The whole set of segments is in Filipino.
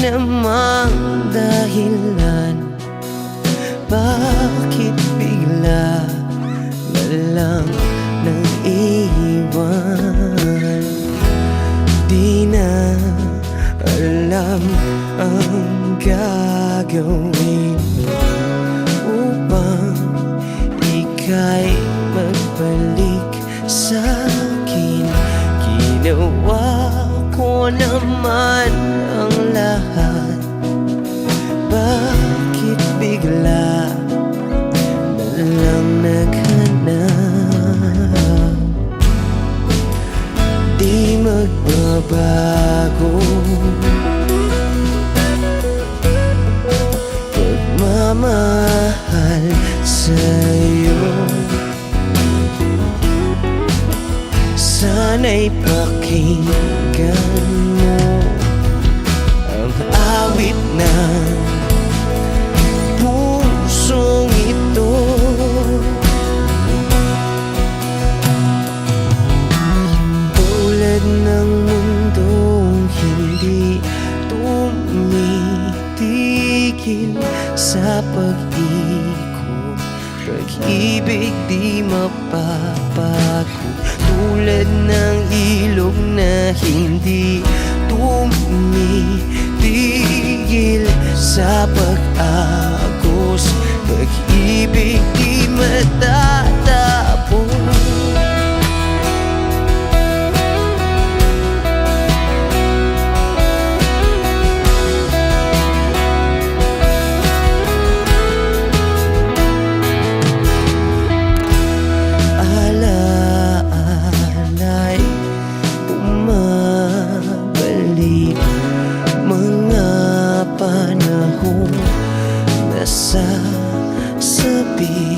namang dahilan, bakit bigla na lang nang iwan? Di na alam ang gagawin upang ika'y magbalik sa'kin. Ginawa ko naman ang lahat, bakit bigla na lang naghanap? Di magbabago pagmamahal sa'yo. Sana'y pakinggan mo ang awit ng pusong ito. Tulad ng mundong hindi tumitigil sa pag-ikot, pag-ibig di mapapago. Tulad ng ilog na hindi tumitigil sa pag-agos, pag-ibig di matatapos. Nasasabi,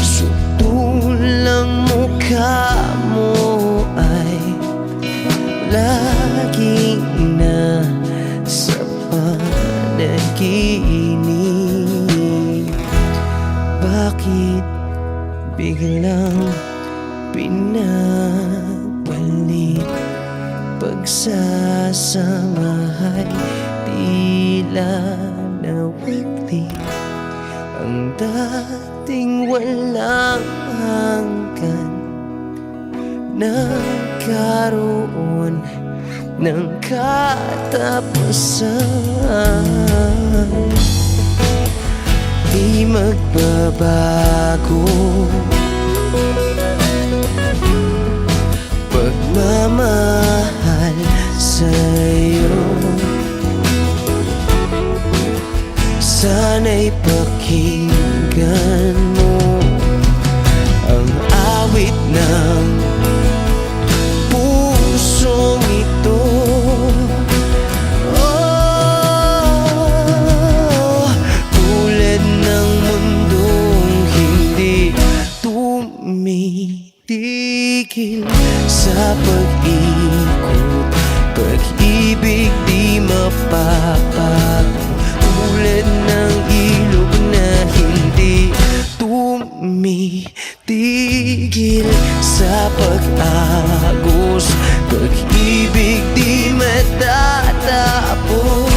sutulang mukha mo ay laging nasa panaginip. Bakit biglang pinabalik? Pagsasamahay tila nawagli, ang dating walang hanggan nagkaroon ng katapusan. Di magbabago pagmamahal sa'yo. Sana'y pakinggan mo ang awit ng pusong ito. Oh, tulad ng mundong hindi tumitigil sa pag-ikot, pag-ibig di mapapago. Tulad ng ilog na hindi tumitigil sa pag-agos, pag-ibig di matatapos.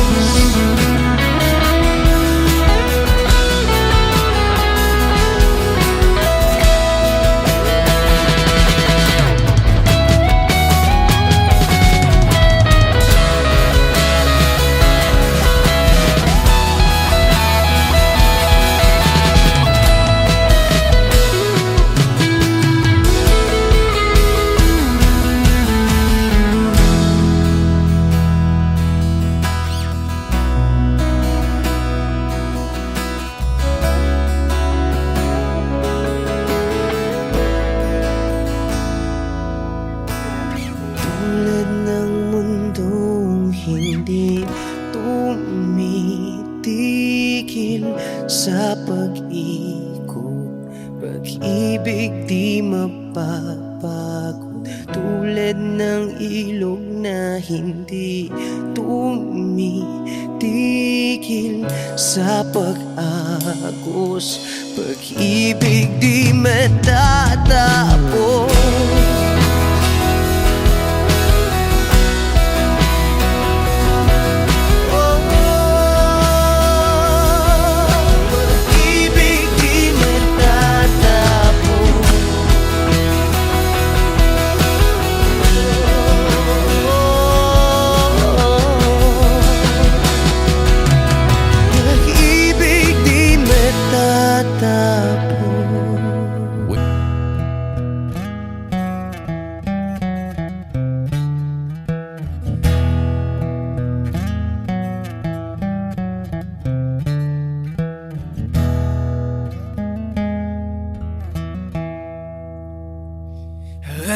Hindi tumitigil sa pag-ikot, pag-ibig di mapapagod. Tulad ng ilog na hindi tumitigil sa pag-agos, pag-ibig di matatapos. Oh,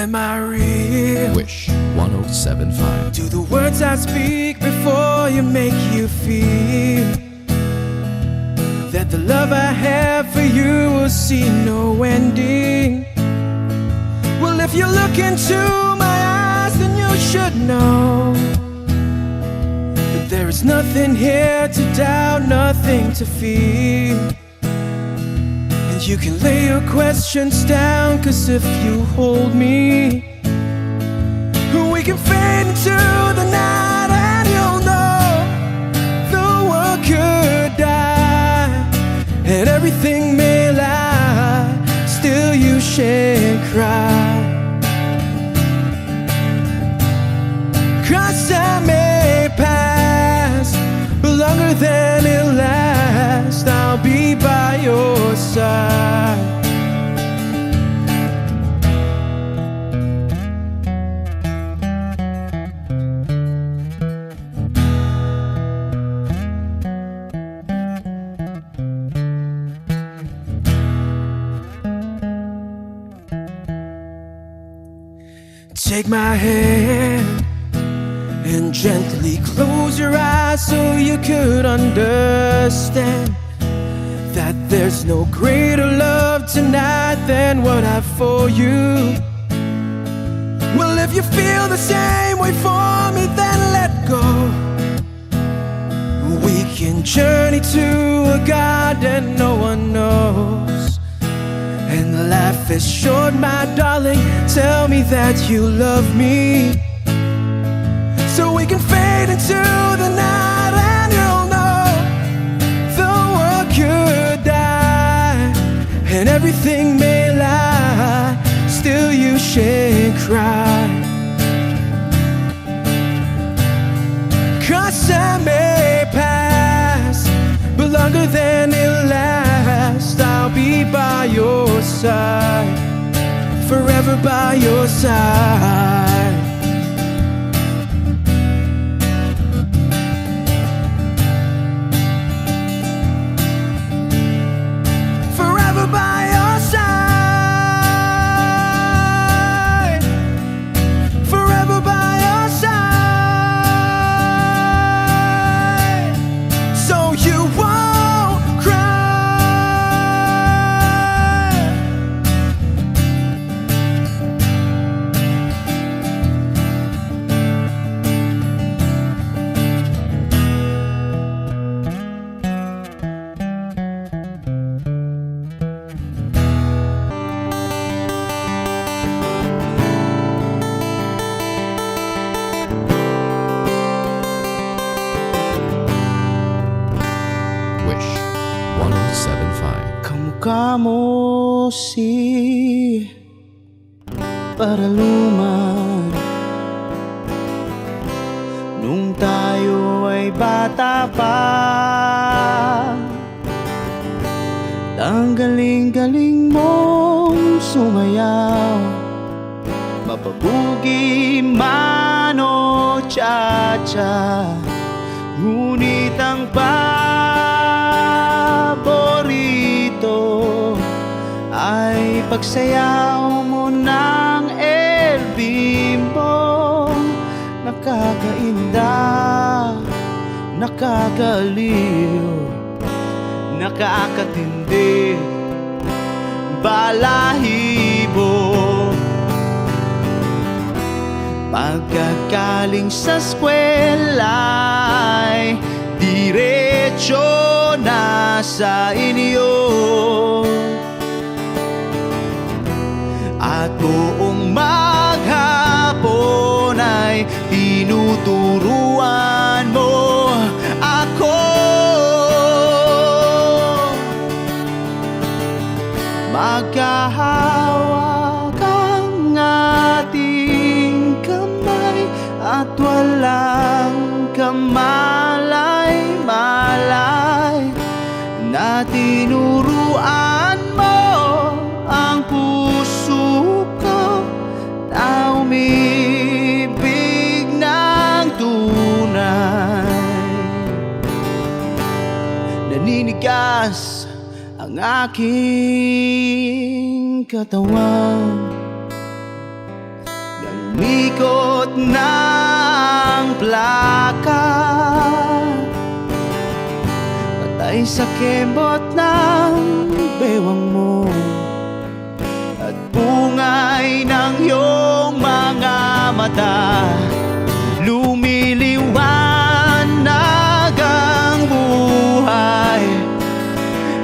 Am I real? Wish 107.5. Do the words I speak before you make you feel that the love I have for you will see no ending? Well, if you look into my eyes, then you should know that there is nothing here to doubt, nothing to fear. And you can lay your questions down, 'cause if you hold me, we can fade into the night, and you'll know the world could die and everything may lie, still you shan't cry. 'Cause time may pass, but longer than it'll last, I'll be by your side. Take my hand and gently close your eyes so you could understand that there's no greater love tonight than what I have for you. Well, if you feel the same way for me, then let go. We can journey to a garden no one knows. And life is short, my darling, tell me that you love me, so we can fade into the night, and you'll know the world could die and everything may lie, still you shan't cry. 'Cause time may pass, but longer than it'll last, I'll be by your side, forever by your side. Forever by your side, forever by your side, so you won't cry. Wish 107.5. Kamukha mo si Paraluman nung tayo ay bata pa. Ang galing-galing mong sumayaw, mapabugi man o cha-cha, ngunit ang paborito ay pagsayaw mo ng El Bimbo. Nakakainda, nakakaliw, nakakatindi, balahibo. Pagkagaling sa eskwela'y diretso na sa inyo, at buong maghapon ay tinuturuan mo ako. Magkahawak ang ating kamay at walang kamalay-malay, na tinuruan mo ang puso ko na umibig ng tunay. Naninigas ang aking katawan umikot ng plaka, patay sa kembot ng bewang mo at bungay ng iyong mga mata. Lumiliwanag ang buhay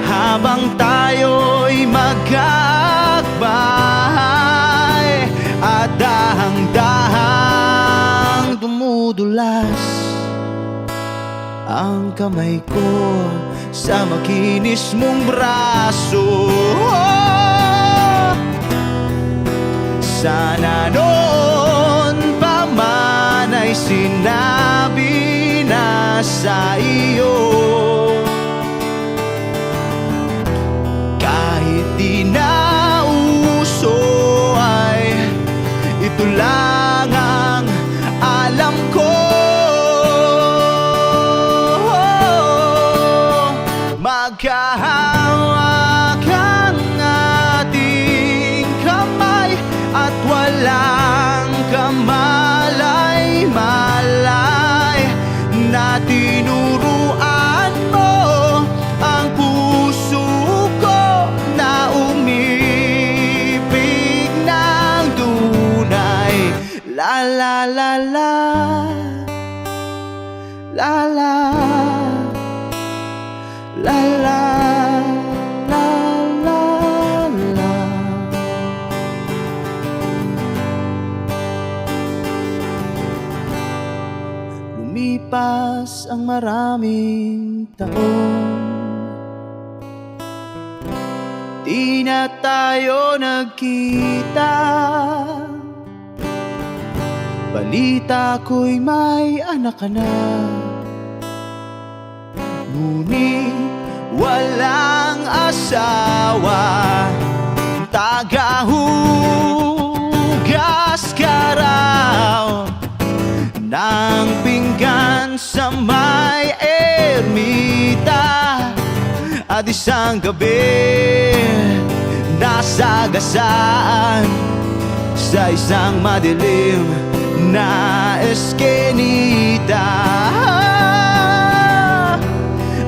habang tayo'y magkakbahay, at dahang-dahang dumudulas ang kamay ko sa makinis mong braso. Sana noon pa man ay sinabi na sa iyo, kahit di na uso ay ito lang ang alam ko. Magkahawak ang ating kamay at walang kamalay-malay, na tinuruan mo ang puso ko na umibig ng tunay. La la la la, la la, la la, la la, la. Lumipas ang maraming taon, di na tayo nagkita. Balita ko'y may anak ka na, ngunit walang asawa. Tagahugas ka raw ng pinggan sa may ermita, at isang gabi nasagasaan sa isang madilim na eskenita.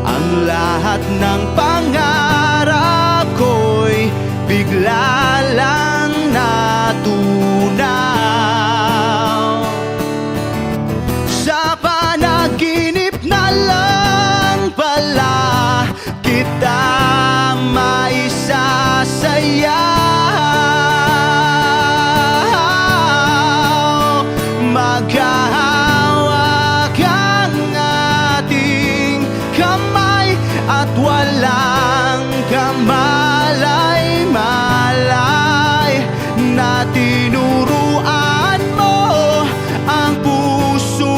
Ang lahat ng pangarap ko'y bigla lang natunaw. Sa panaginip na lang pala kita maisasayaw. Magkahawak ang ating kamay at walang kamalay-malay, na tinuruan mo ang puso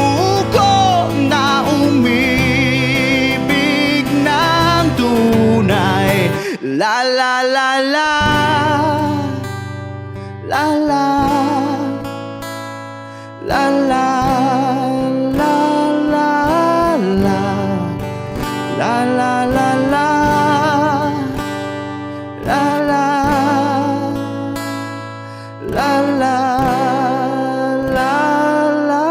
ko na umibig ng tunay. La la la la, la la, la la, la la, la, la la la la, la la, la la, la la.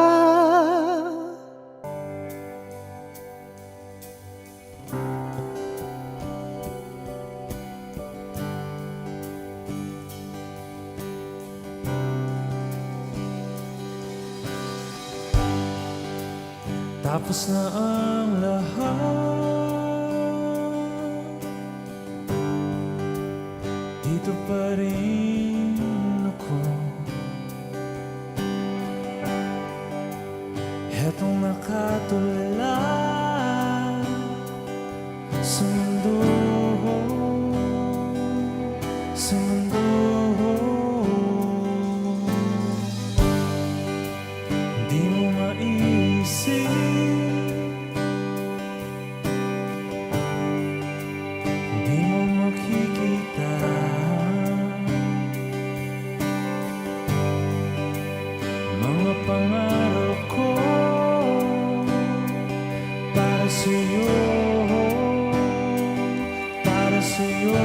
Tapos na ang lahat, dito pa rin ako. Hetong nakatulala sa mundo, sa mundo. Di mo maisip, di mo makikita, mga pangarap ko para sa'yo, para sa'yo.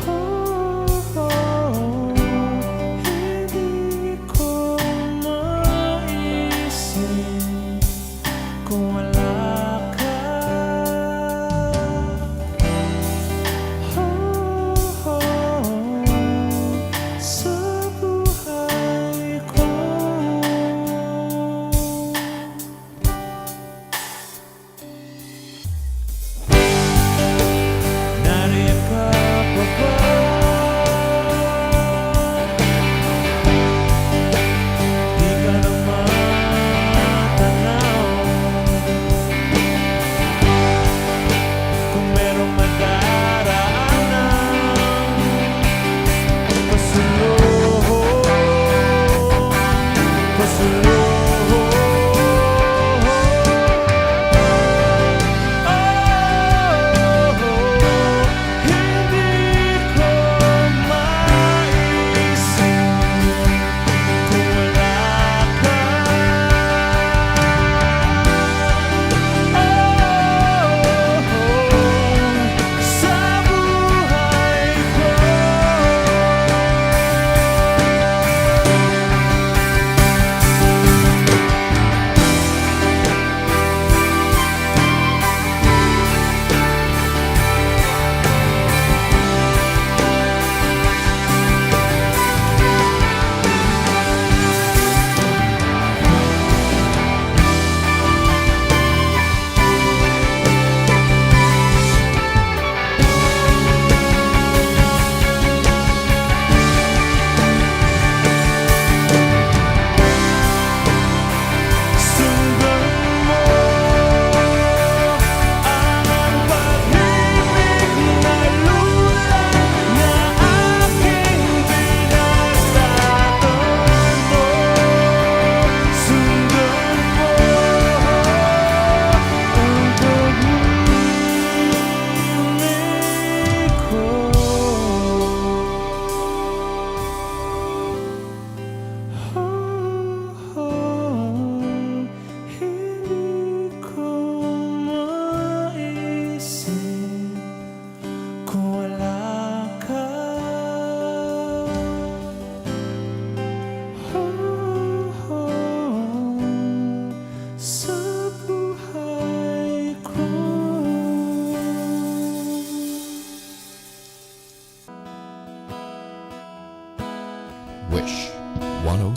Oh, oh,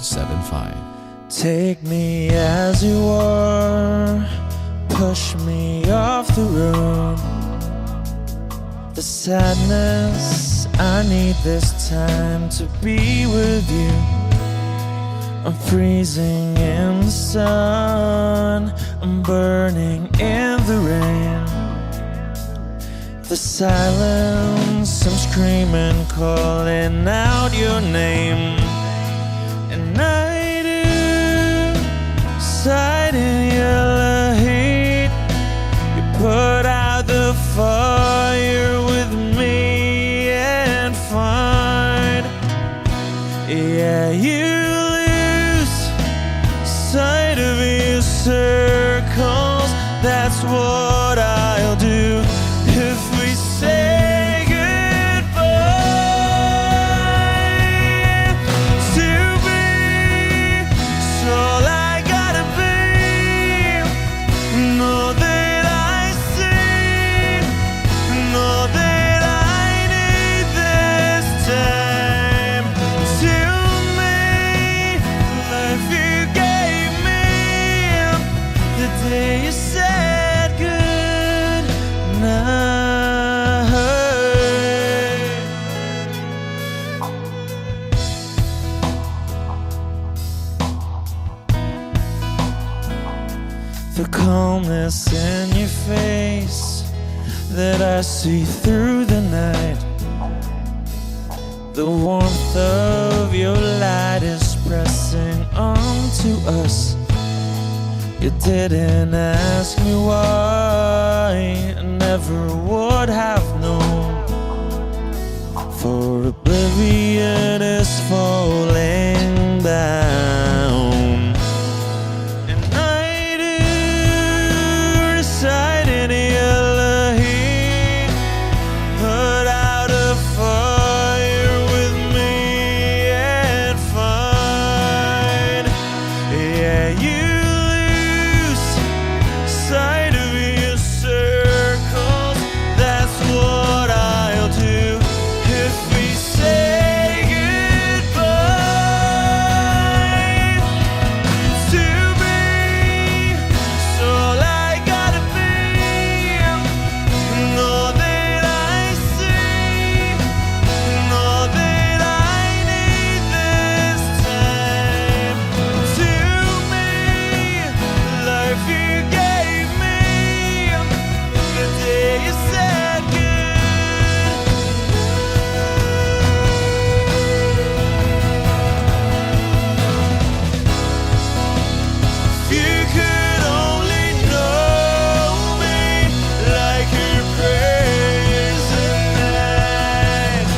1075. Take me as you are, push me off the road. The sadness, I need this time to be with you. I'm freezing in the sun, I'm burning in the rain. The silence, I'm screaming, calling out your name. And I do sight in your heat. You put out the fire with me and find. Yeah, you lose sight of your circles. That's what I'll do if we say goodbye. To be, it's all I gotta be. Know that I see, know that I need this time. To me, life you gave me the day you said good night. The calmness in your face that I see through the night. The warmth of your light is pressing onto us. You didn't ask me why, I never would have known. For oblivion is falling down. And I do reside in your heat. Put out a fire with me and find. Yeah, you lose sight of your circles. That's what I'll do if we say goodbye. To be, it's all I gotta be. Know that I see, know that I need this time. To me, life you gave me the day you said good. If you could only know me like your prayers at night.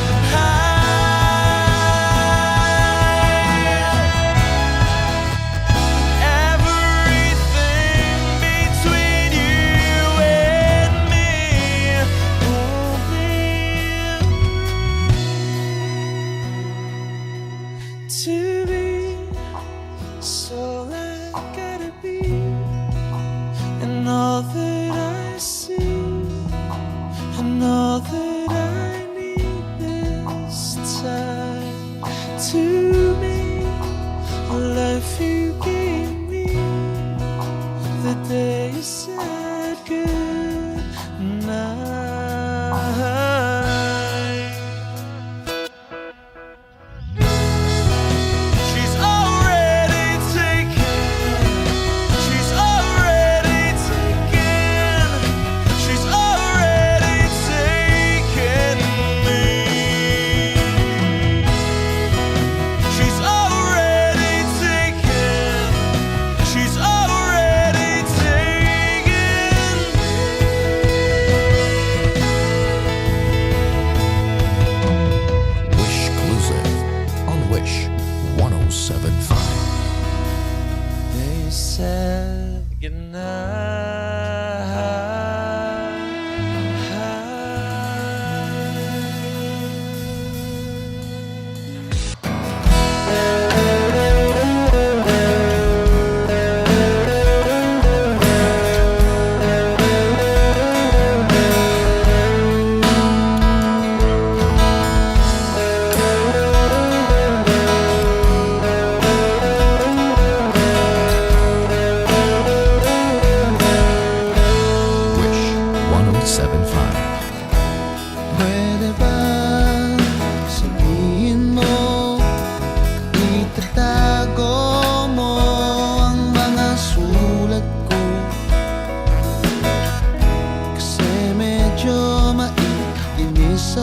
Everything between you and me won't be to be. So I gotta be, and all that I see, and all that I need this time. To me, life you gave me the day you said good night. She's already taken. She's already taken. She's already taken me. She's already taken. She's already taken me. Wish Exclusive on Wish 1075. They said goodnight.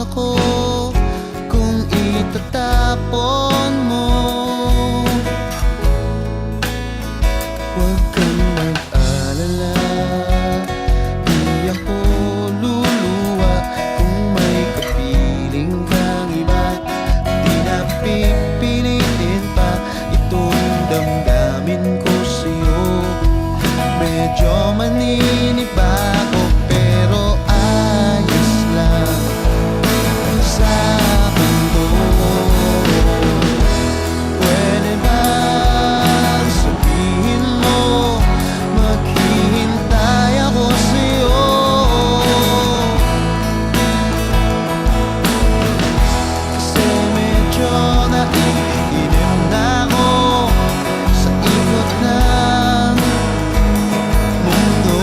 ako kung itatapon mo. Huwag kang mag-alala, di ako luluwa kung may kapiling kang iba. Di na pipilitin pa itong damdamin ko sa'yo. Medyo maninibago pero ayos lang sa akin to. Pwede bang sabihin mo maghihintay ako sa'yo? Kasi medyo naiinim na ako sa ikot ng mundo.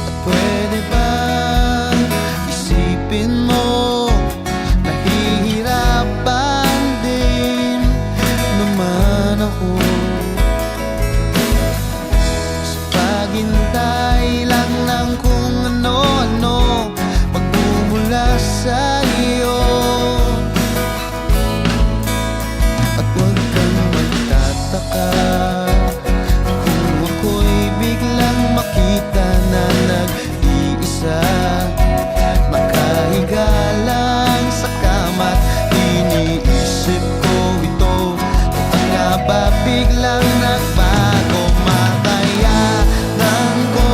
At pwede bang isipin mo nahihirapan din naman ako sa paghintay lang ng kung ano-ano pagmumula sa iyo. At huwag kang magtataka kung ako'y biglang makita na nag-iisa, nakahiga lang sa kama't iniisip ko ito. Kung nga ba biglang nagbago, makayanan ko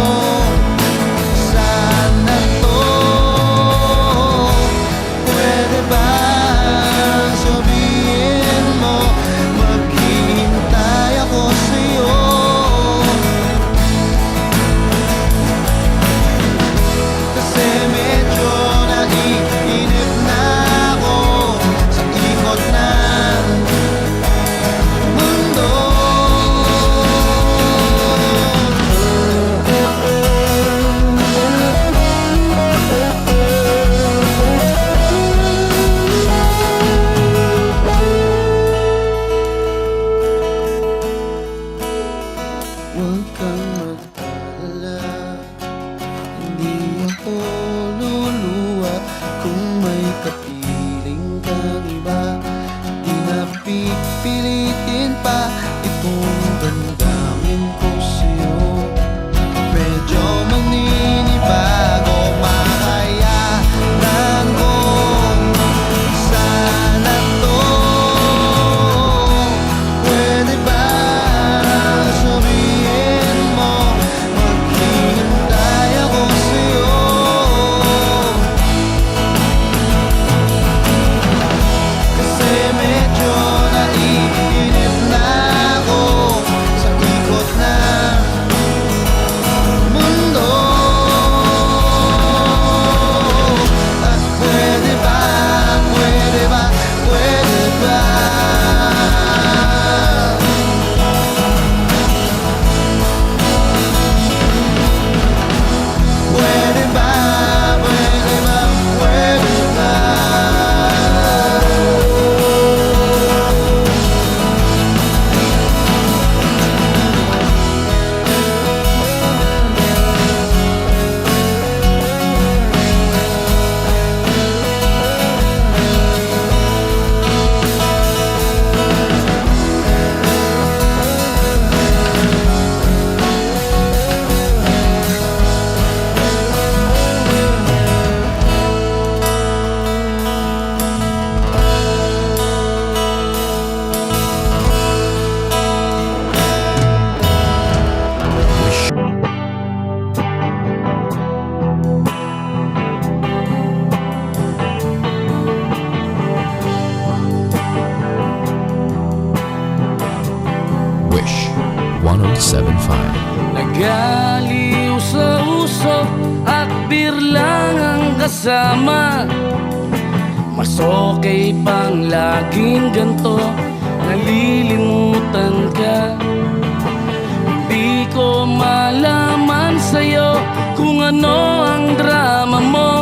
sana to. Pwede ba sabihin mo maghihintay ako sa'yo? Kasi medyo naiinip na ako sa ikot ng mundo. Huwag kang mag-alala, hindi ako luluwa kung may kapiling kang iba. Di na pipilitin pa itong damdamin ko sa'yo. Medyo maninibago, makayanan ko sana to. Pwede ba sabihin mo maghihintay ako sa'yo? Kasi medyo naiinip na ako sa ikot ng mundo. At pwede ba, pwede ba, pwede ba? Pwede ba, pwede ba, pwede ba? Wish 1075. Nagaliw sa uso at birlang ang kasama. Mas okay pang laging ganto, nalilimutan ka. Hindi ko malaman sa'yo kung ano ang drama mo.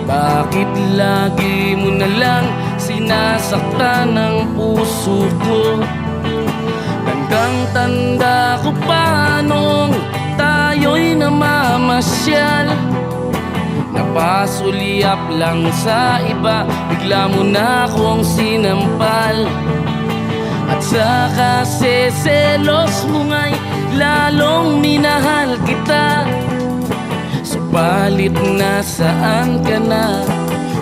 Bakit lagi mo na lang sinasaktan ang puso ko? Tanda Tandang-tanda ko pa nung tayo'y namamasyal. Napasulyap lang sa iba, bigla mo na akong sinampal. At sa kasi selos mo nga'y lalong minahal kita. Subalit nasaan ka na,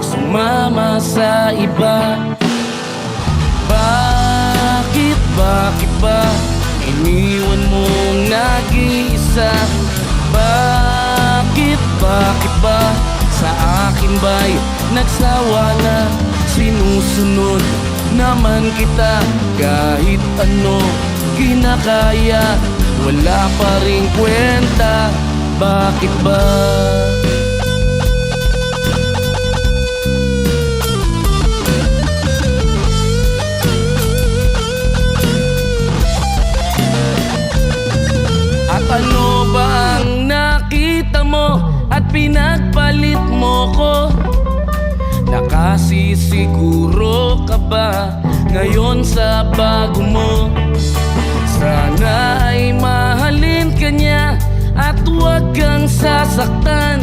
sumama sa iba. Bakit ba iniwan mong nag-iisa? Bakit ba sa akin ba'y nagsawa na? Sinusunod naman kita kahit ano kinakaya, wala pa ring kwenta. Bakit ba? At ano ba ang nakita mo at pinagpalit mo ko? Nakasisiguro ka ba ngayon sa bago mo? Sana ay mahalin ka niya at huwag kang sasaktan.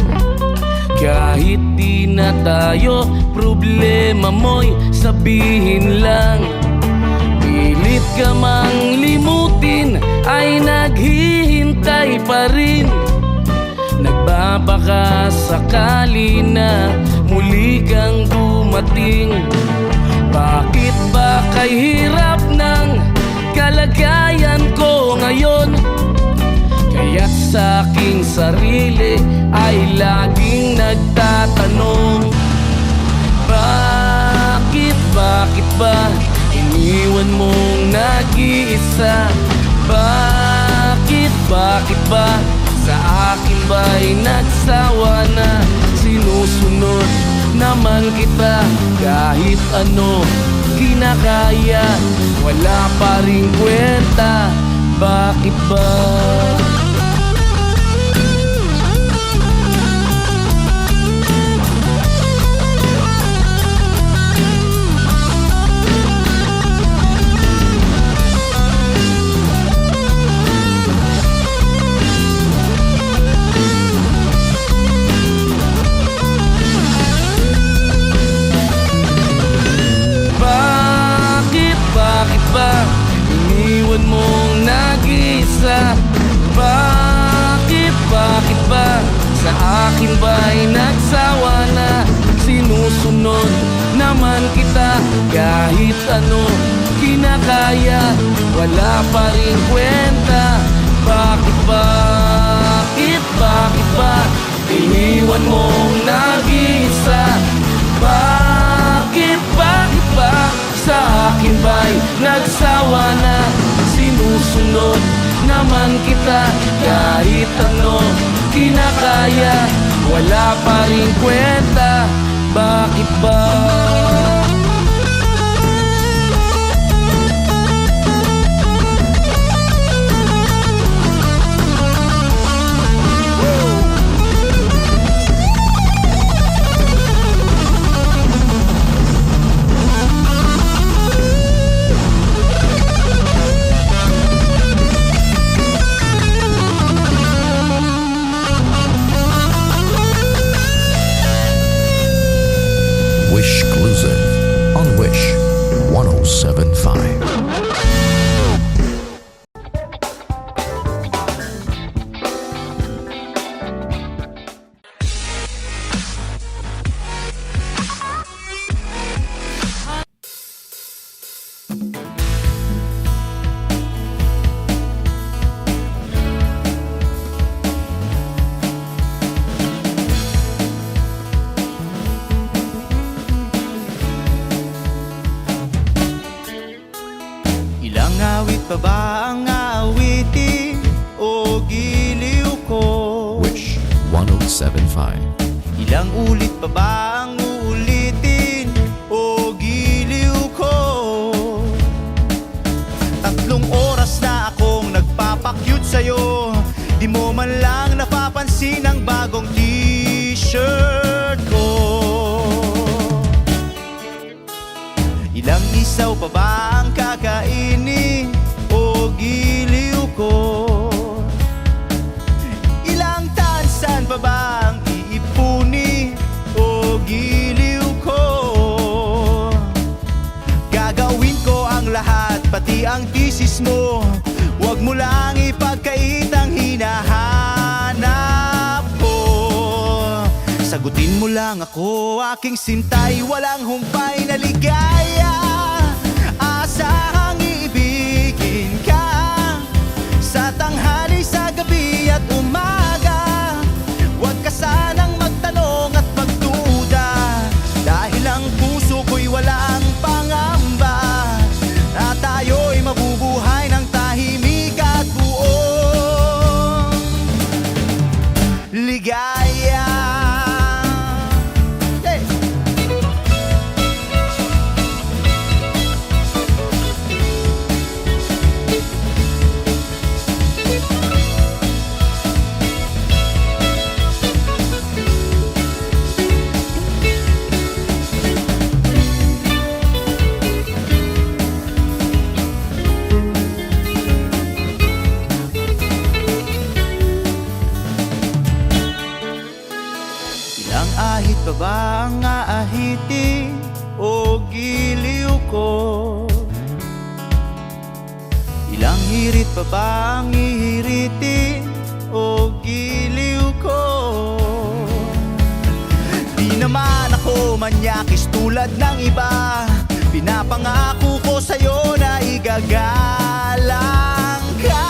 Kahit di na tayo, problema mo'y sabihin lang. Pilit ka mang limutin ay naghihintay pa rin. Nagbabaka sakali na muli kang dumating. Bakit ba kay hirap ng kalagayan ko ngayon? Kaya't sa aking sarili ay laging nagtatanong, bakit ba iniwan mong nag-iisa? Bakit ba sa akin ba'y nagsawa na? Sinusunod naman kita kahit ano kinakaya, wala pa ring kwenta. Bakit ba? Bakit ba iniwan mong nag-iisa? Bakit ba sa akin ba'y nagsawa na? Sinusunod naman kita kahit ano kinakaya, wala pa rin kwenta. Bakit ba iniwan mong nag-iisa? Bakit ba sa akin ba'y nagsawa na? Sinusunod naman kita kahit ano kinakaya, wala pa rin kwenta. Bakit ba? Wish Exclusive on Wish 1075. Ilang awit pa ba ang awitin o giliw ko? Wish 1075. Ilang ulit pa ba ang uulitin o giliw ko? 3 oras na akong nagpapakyut sa'yo, di mo man lang napapansin ang bagong t-shirt ko. Ilang isaw pa ba ang kakainin o giliw ang thesis mo, huwag mo lang ipagkait ang hinahanap ko. Sagutin mo lang ako, aking sintay, walang humpay na ligaya. Asahang iibigin ka sa tanghali, sa gabi at umaga. Huwag ka sanang magtanong at magduda, dahil ang puso ko'y walang pangamba, na tayo'y mabubuhay ng tahimik at buong ligaya. Hey! Ilang ahit pa ba ang aahitin o giliw ko? Ilang hirit pa ba ang ihiritin o giliw ko? Di naman ako manyakis tulad ng iba, pinapangako ko sa'yo na igagalang ka.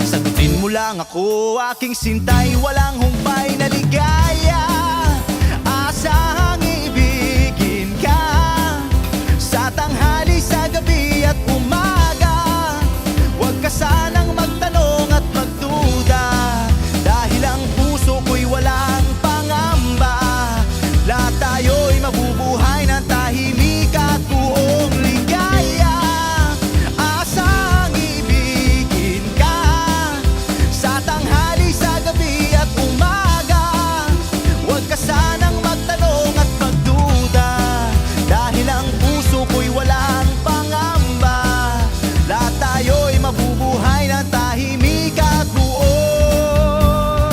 Sagutin mo lang ako, aking sintay, walang humpay na ligaya. Asahang iibigin ka sa tanghali, sa gabi at umaga. Huwag ka sanang magtanong at magduda, dahil ang puso ko'y walang pangamba. Lahat tayo'y mabubuhay ng tahimik at buong ligaya. Asahang ibigin ka sa tanghali, sa gabi at umaga. Huwag ka sanang magtanong at magduda, dahil ang puso ko'y walang pangamba. Lahat tayo'y mabubuhay ng tahimik at buong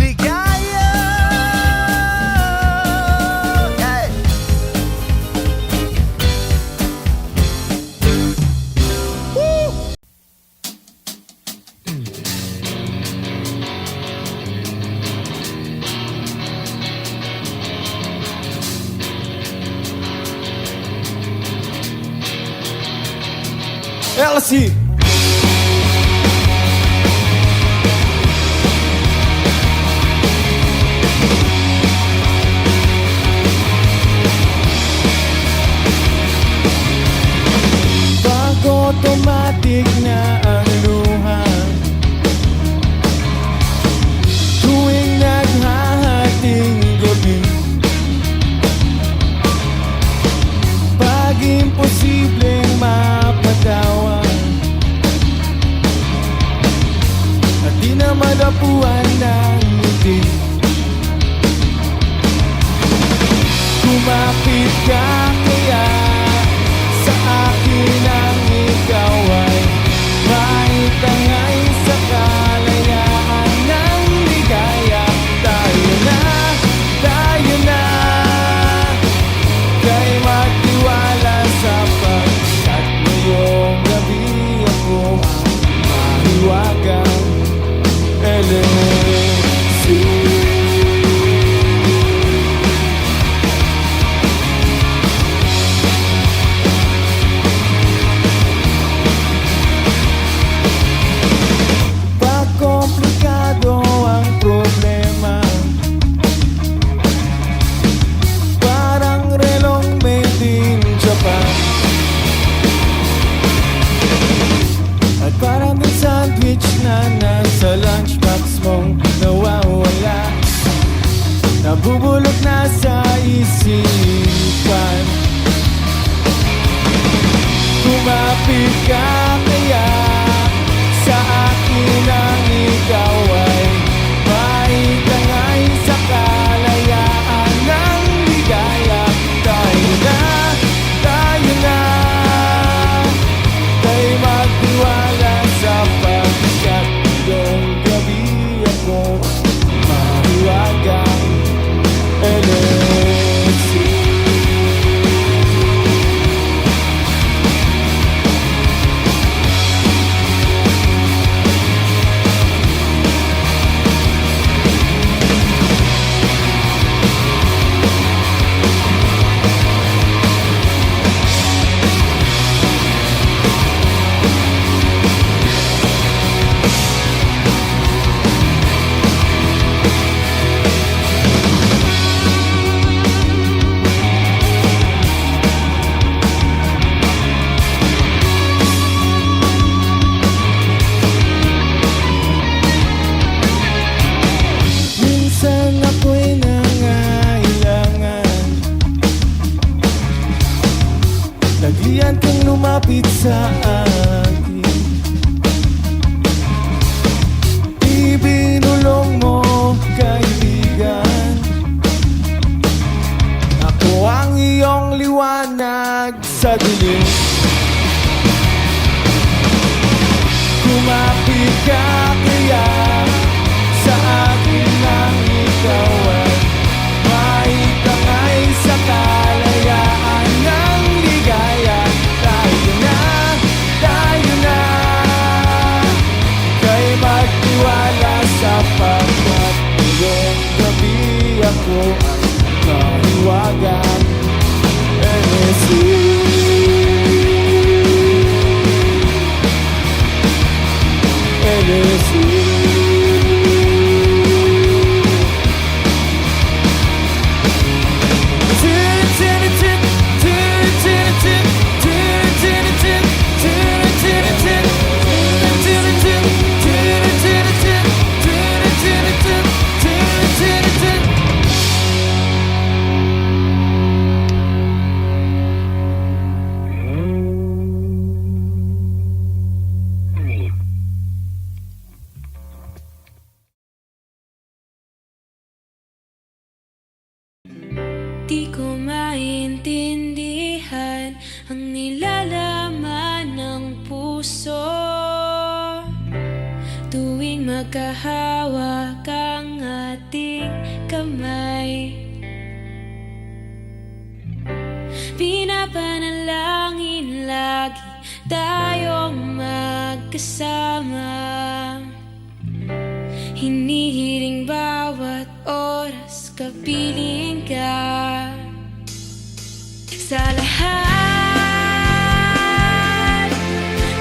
ligaya. Hey! Woo! LC. Pag-automatic na ang luha tuwing naghahating gabi, pag imposibleng mapatawan at di na madapuan ng ngiti, kumapit ka kaya sa akin ang ikaw ay maitangay sa kalayaan ng ligaya. Tayo na kay magtiwala sapagkat ngayong gabi ako ang mahiwagang LC. lumapit sa akin. Ibinulong mo, kaibigan, ako ang iyong liwanag sa dilim. Kumapit ka kaya sa akin nang ikaw ay maitangay sa kalayaan ng ligaya. Tayo na, kay magtiwala sapagkat ngayong gabi ako ang mahiwagan. Di ko maintindihan ang nilalaman ng puso tuwing magkahawak ang ating kamay. Pinapanalangin lagi tayong magkasama, hinihiling bawat oras kapiling ka. Sa lahat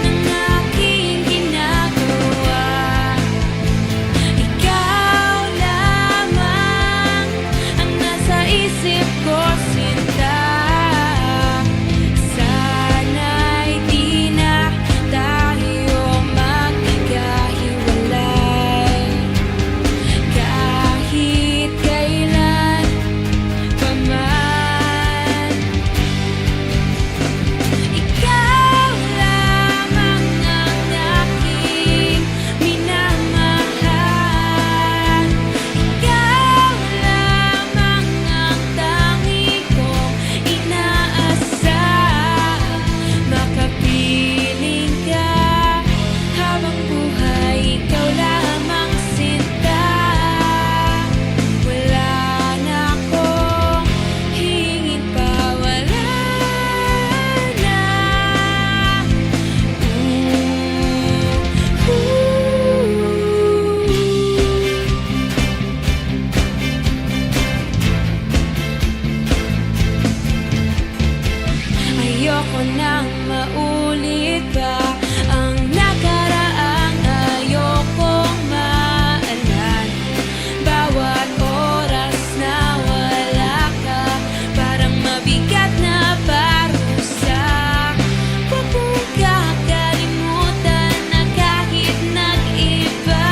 ng aking ginagawa, ikaw lamang ang nasa isip ko, sinta. Sana'y di na tayo magkakahiwalay kahit kailan pa man. Ikaw lamang ang aking minamahal. Ikaw lamang ang tangi kong inaasam. Makapiling ka habang buhay, ikaw lamang sinta. Wala na akong hingin pa, wala na. Ayoko nang maulit pa ang nakaraang ayokong maalala. Bawat oras na wala ka, parang mabigat na parusa. Huwag mong kakalimutan na kahit nag-iba,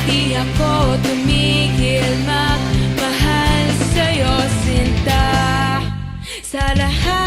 di ako tumigil magmahal sa'yo, sinta. Sa lahat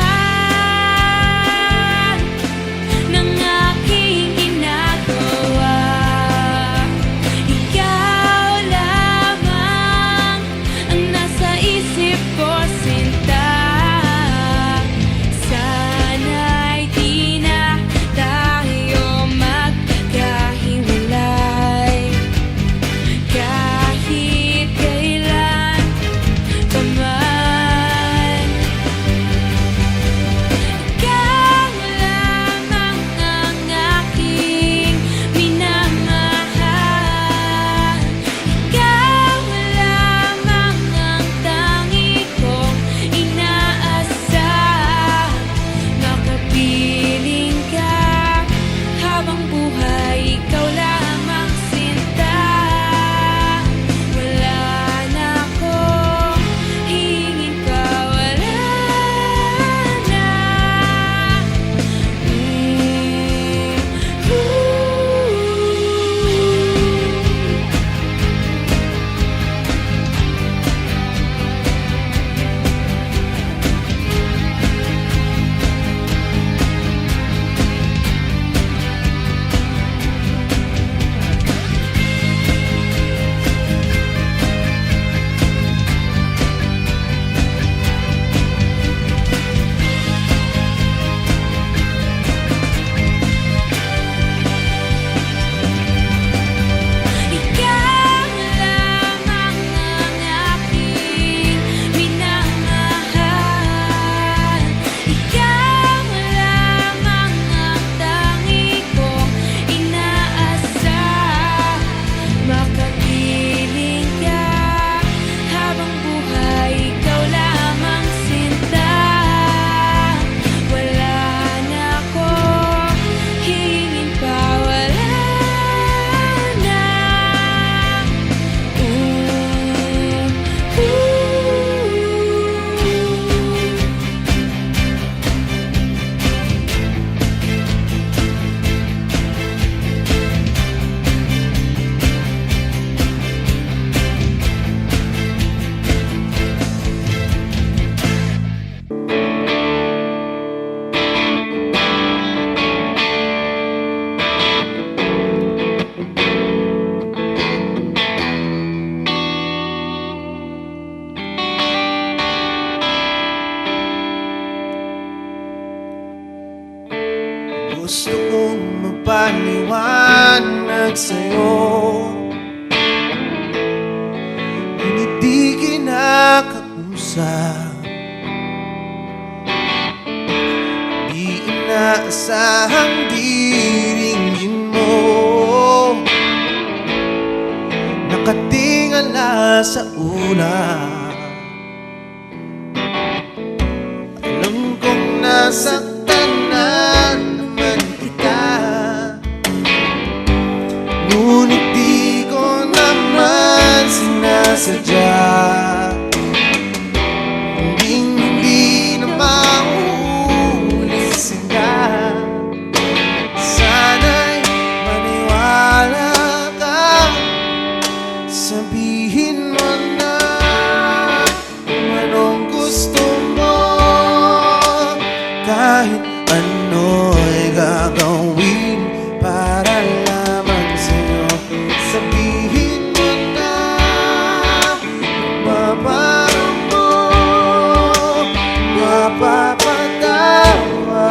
Gusto kong magpaliwanag sa'yo, ngunit di kinakausap. Di inaasahang diringgin mo, nakatingala sa ulap. Alam kong nasaktan na naman kita, ngunit di ko naman sinasadya. Hindi na mauulisin ka, sana'y maniwala ka. Sabihin mo na kung anong gusto mo, kahit ano'y gagawin para lamang sa'yo. Sabihin mo na mababago mo, mapapatawa.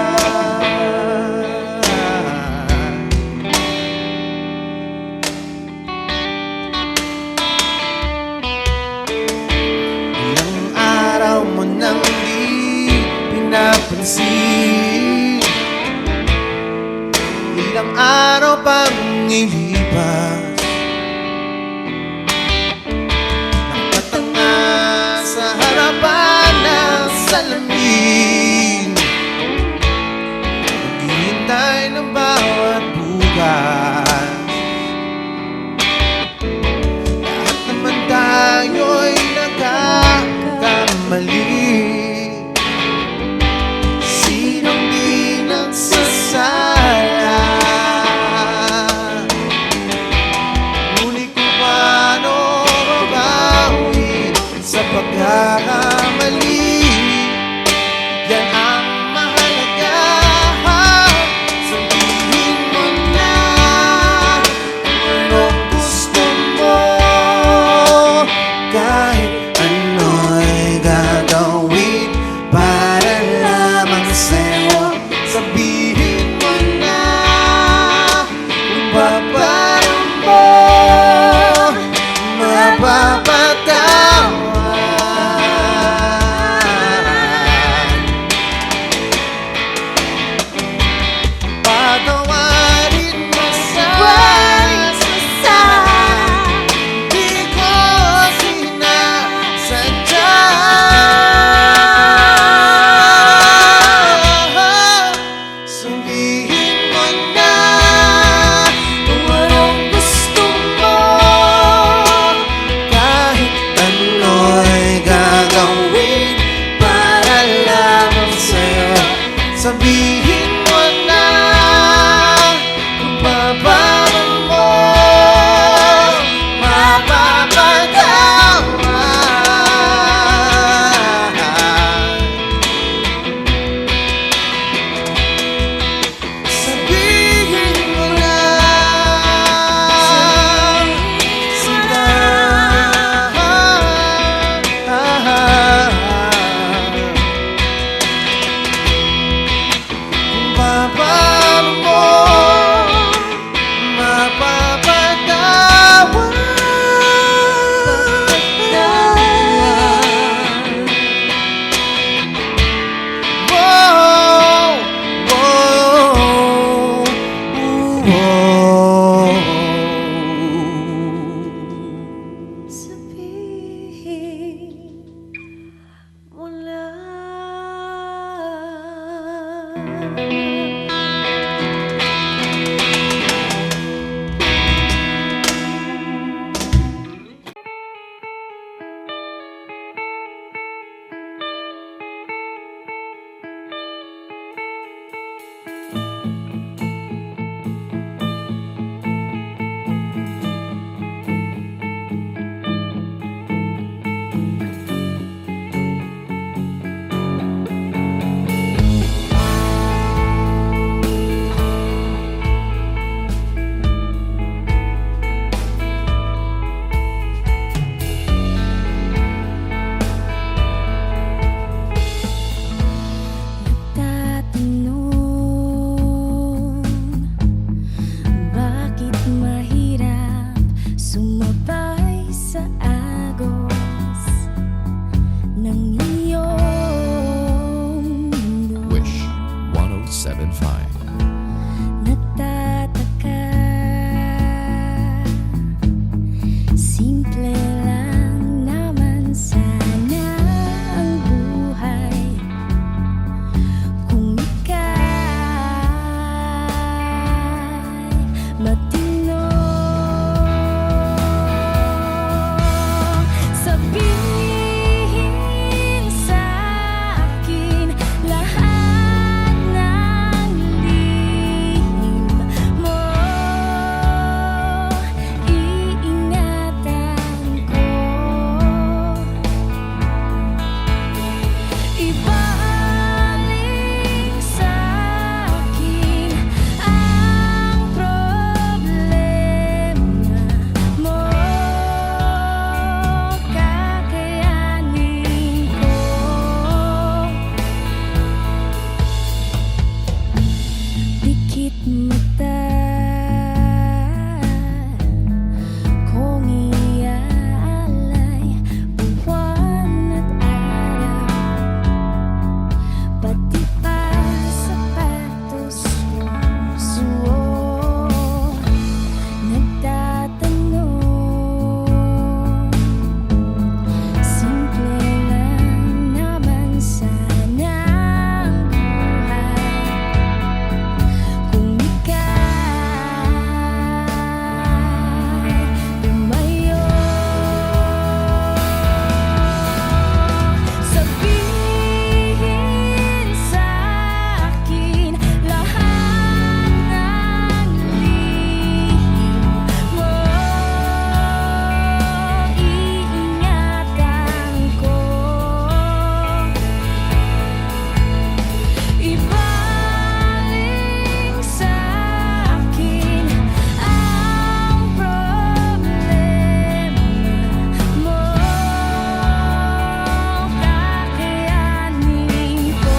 Ilang araw mo nang di pinapansin, ilang araw pang ilipas, nakatanga sa harapan ng salamin, naghihintay ng bawat bukas. Lahat naman tayo'y nagkakamali, sinong di nagsasala? Ngunit kung paano mabawi sa pagkakamali, yan ang mahalaga. Sabihin mo na kung anong gusto mo, kahit ano'y gagawin para lamang sa'yo. Sabihin mo na kung paano mo mapapatawa. ng iyong mundo. Wish 1075. Nagtataka, simple lang naman sana ang buhay kung ika'y matino. Sabihin sa'kin lahat ng lihim mo, iingatan ko. Ibalik sa'kin ang problema mo, kakayanin ko. Dikit mata kung iaalay buwan at araw, pati pa sapatos mo, suot. Nagtatanong, simple lang naman sana ang buhay kung ika'y lumayo. Sabihin sa'kin lahat ng lihim mo, iingatan ko. Ibalik sa'kin ang problema mo, kakayanin ko.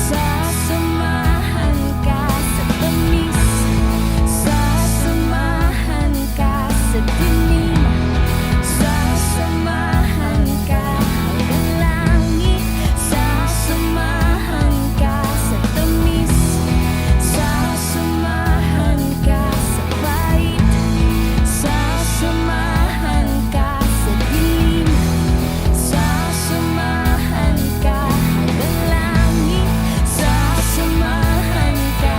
Sasamahan ka sa tamis, sasamahan ka sa dilim, sasamahan ka hanggang langit, sasamahan ka sa tamis, sasamahan ka sa bait, sasamahan ka sa dilim, sasamahan ka hanggang langit, sasamahan ka.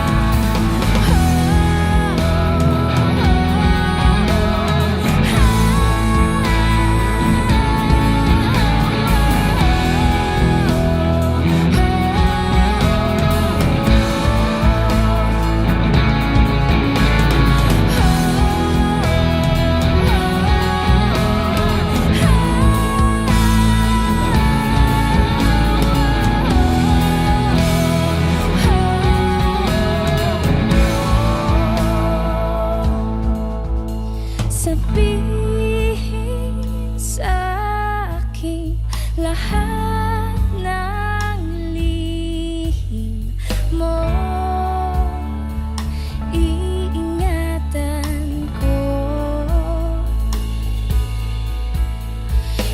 Sabihin sa'kin lahat ng lihim mo, iingatan ko.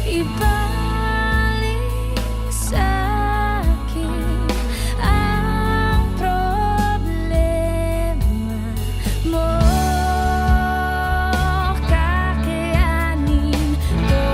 Ibalik sa'kin ang problema mo, kakayanin ko.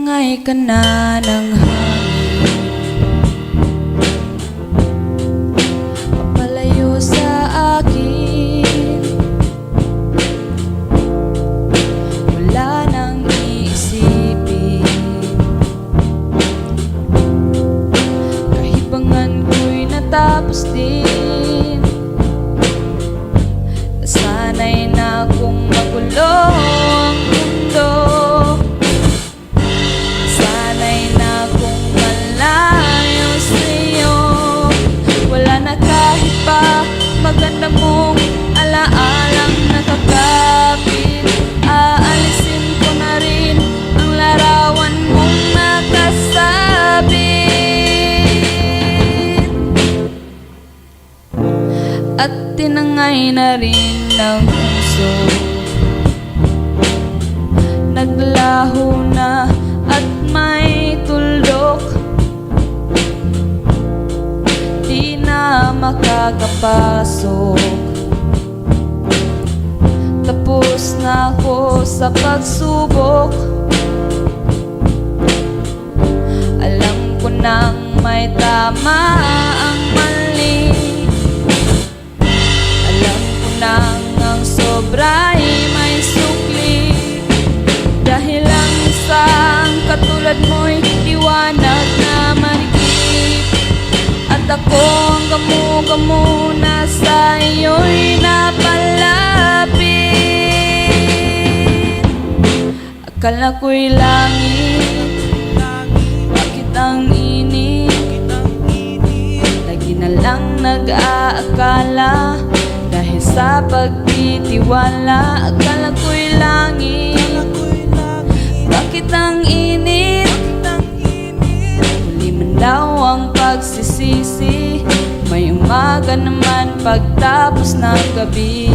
tinangay ka na ng hangin, papalayo sa akin. Wala nang iisipin, kahibangan ko'y natapos din. Nasanay na akong magulo ang mundo, nasanay na akong malayo sa'yo. Wala na kahit pa maganda mong alaalang nakakapit. Aalisin ko na rin ang larawan mong nakasabit, at tinangay na rin ng puso. Naglaho na at may tuldok, di na makakapasok. Tapos na ako sa pagsubok, alam ko nang may tama ang mali. Alam ko nang ang sobra'y may sukli. Dahil ang isang katulad mo'y liwanag na marikit, at ako ang gamo-gamo na sa iyo'y napalapit. Akala ko'y langit, bakit ang init? Lagi na lang nag-aakala, dahil sa pagtitiwala. Akala ko'y langit, bakit ang init? Huli man daw ang pagsisisi, may umaga naman pagtapos ng gabi.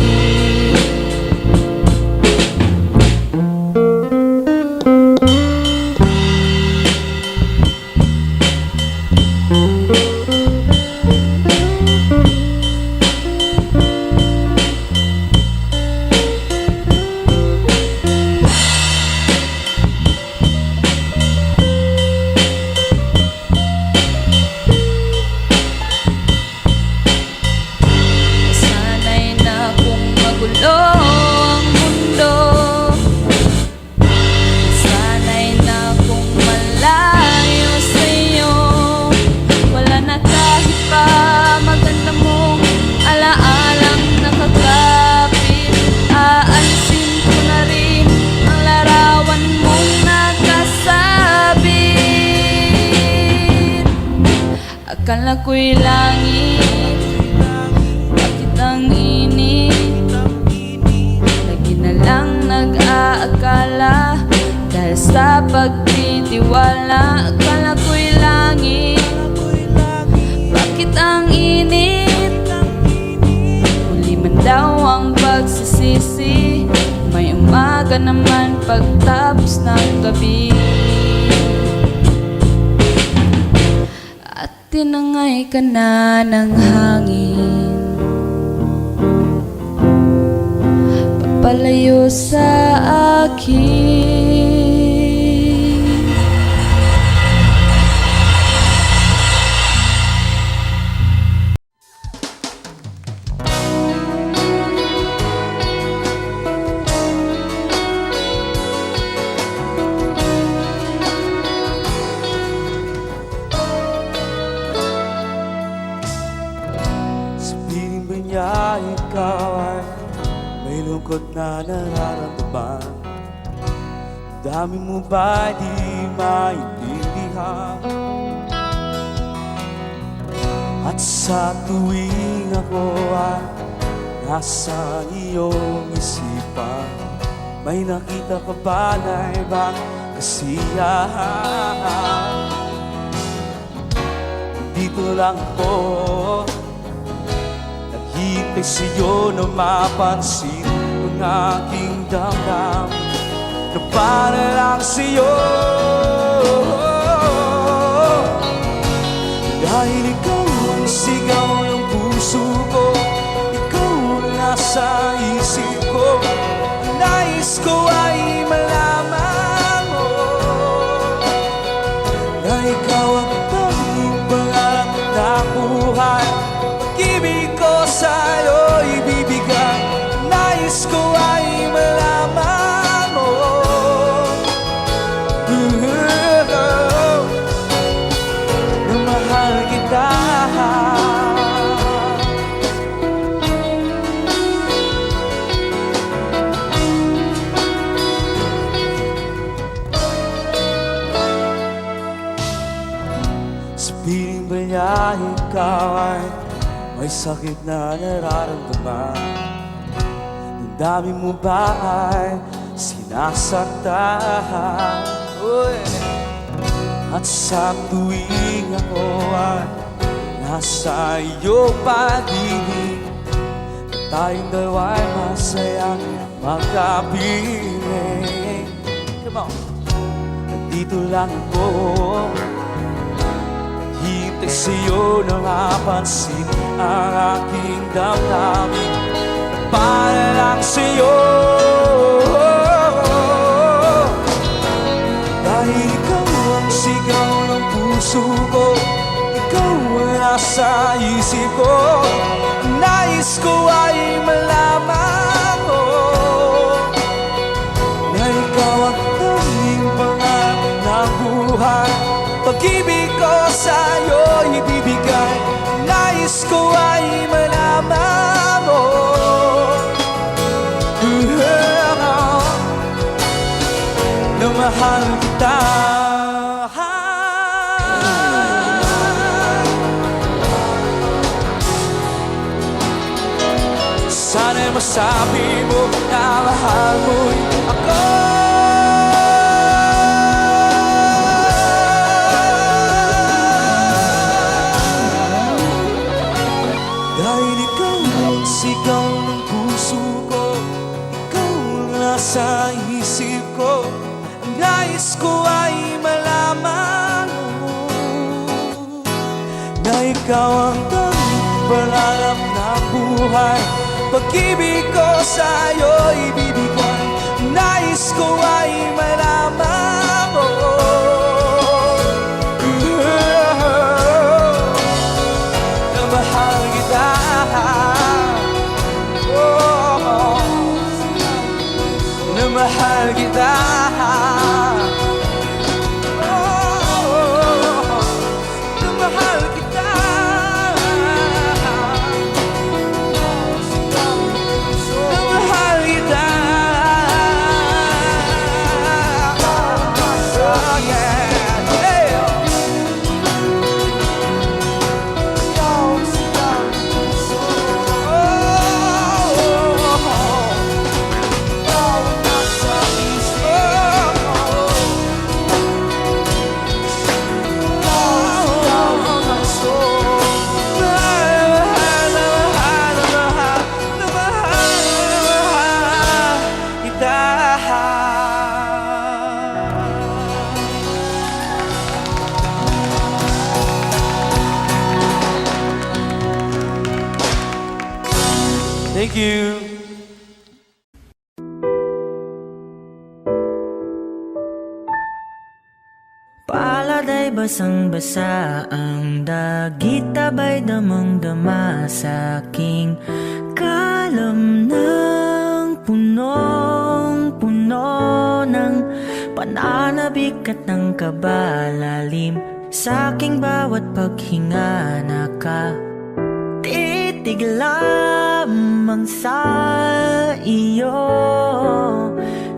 Sanay na akong magulo ang mundo, sanay na akong malayo sa'yo. Wala na kahit pa maganda mong alaalang nakakapit. Aalisin ko na rin ang larawan mong nakasabit. Akala ko'y langit, bakit ang init? Lagi na lang nag-aakala, dahil sa pagtitiwala. Akala ko'y langit, bakit ang init? Huli man daw ang pagsisisi, may umaga naman pagtapos ng gabi. At tinangay ka na ng hangin, papalayo sa akin. Sabihin ba niya ikaw ay may lungkot na nararamdaman? Dami mo ba di maintindihan? At sa tuwing ako ay nasa iyong isipan, may nakita ka ba na ibang kasiyahan? Dito lang ako, naghihintay sa'yo na mapansin ang aking damdam, na para lang sa'yo. Dahil ikaw ang sigaw ng puso ko, ikaw ang nasa isip ko. Nais ko ay malaman mo ikaw ay may sakit na nararamdaman? Ang dami mo ba ay sinasaktan? At sa tuwing ako ay nasa iyo paligid, tayong dalawa ay masayang magkapiling. Come on! Nandito lang ako, hintay sa'yo na mapansin ang aking damdamin. Para lang sa'yo, dahil ikaw ang sigaw ng puso ko, ikaw ang nasa isip ko. Nais ko ay malaman mo na ikaw ang tanging pangarap ng buhay. Pag-ibig ko sa'yo ibibigay. Nais ko ay malaman mo na mahal kita. Sana'y masabi mo na mahal mo'y ako. Dahil ikaw ang sigaw ng puso ko, ikaw ang nasa isip ko. Ang nais ko ay malaman mo na ikaw ang tanging pangarap ng buhay. Pag-ibig ko sa'yo ibibigay. Nais ko ay malaman mo na mahal kita. Na mahal kita. Na mahal kita. Thank you. Palad ay basang-basa, ang dagit abay damang-dama sa aking kalam ng punong-puno ng pananabik at ng kabalalim. Sa aking bawat paghinga nakatitig lamang sa iyo.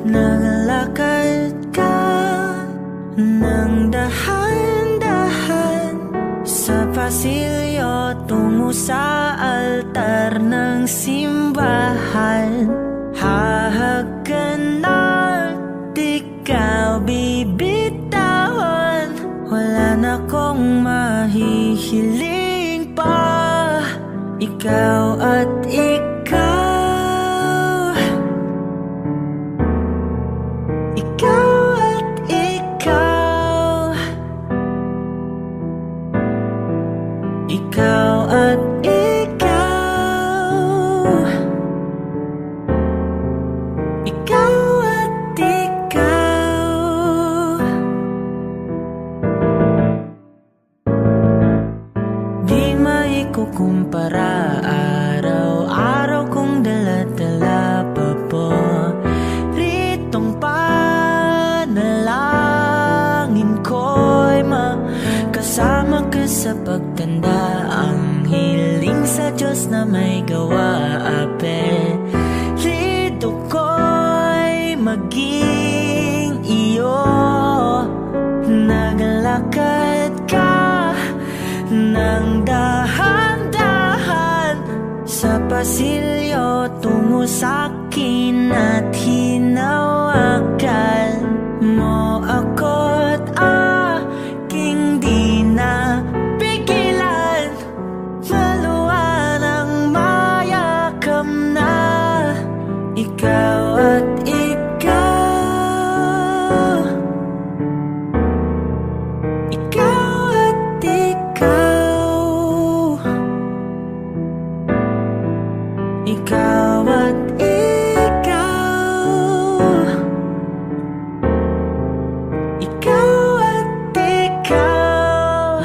Naglalakad ka nang dahan-dahan sa pasilyo tungo sa altar ng simbahan. Hahagan at ikaw bibitawan, wala na kong mahihiling pa. Ikaw at ikaw, ikaw at ikaw, ikaw at ikaw, ikaw at ikaw. Di maikukumpara, araw-araw kong dala-dala pa po ritong panalangin ko'y makasama ka sa pagtanda. Ang hiling sa Diyos na may gawa, apelido ko'y maging iyo. Naglalakad ka ng dahan pasilyo tungo sa'kin at hinawakan mo ako't aking di na pigilan. Maluwan ang mayakap na ikaw at ikaw. Ikaw at ikaw. Ikaw at ikaw. Ikaw at ikaw.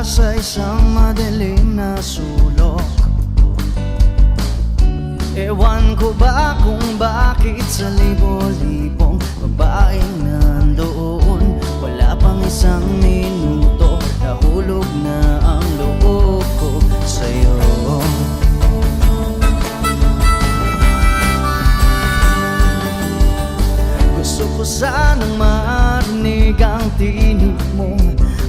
sa isang madilim na sulok. Ewan ko ba kung bakit sa libo-libong babaeng nandoon, wala pang isang minuto, nahulog na ang loob ko sa'yo. Gusto ko sanang marinig ang tinig mo,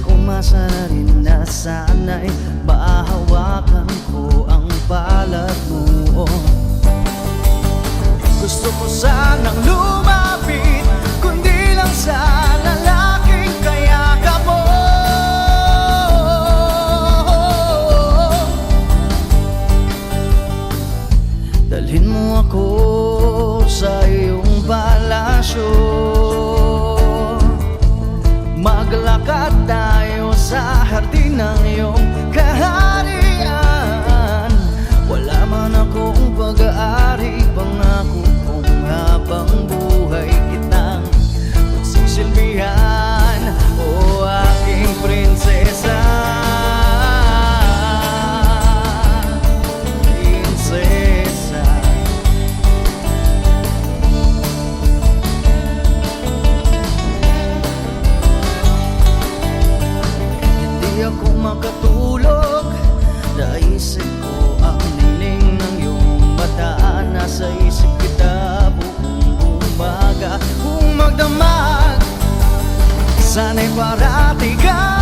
umasa na rin na sana'y mahawakan ko ang balat mo. Gusto ko sanang lumapit, kundi lang sa lalaking kayakap mo. Dalhin mo ako sa iyong palasyo, maglakad tayo sa hardin ng iyong kaharian. Wala man akong pag-aari, pangako kung habang buhay kitang magsisilbihan, o aking prinsesa. Prinsesa, nasa isip kita buong umaga. Kung magdamag, sana'y parati ka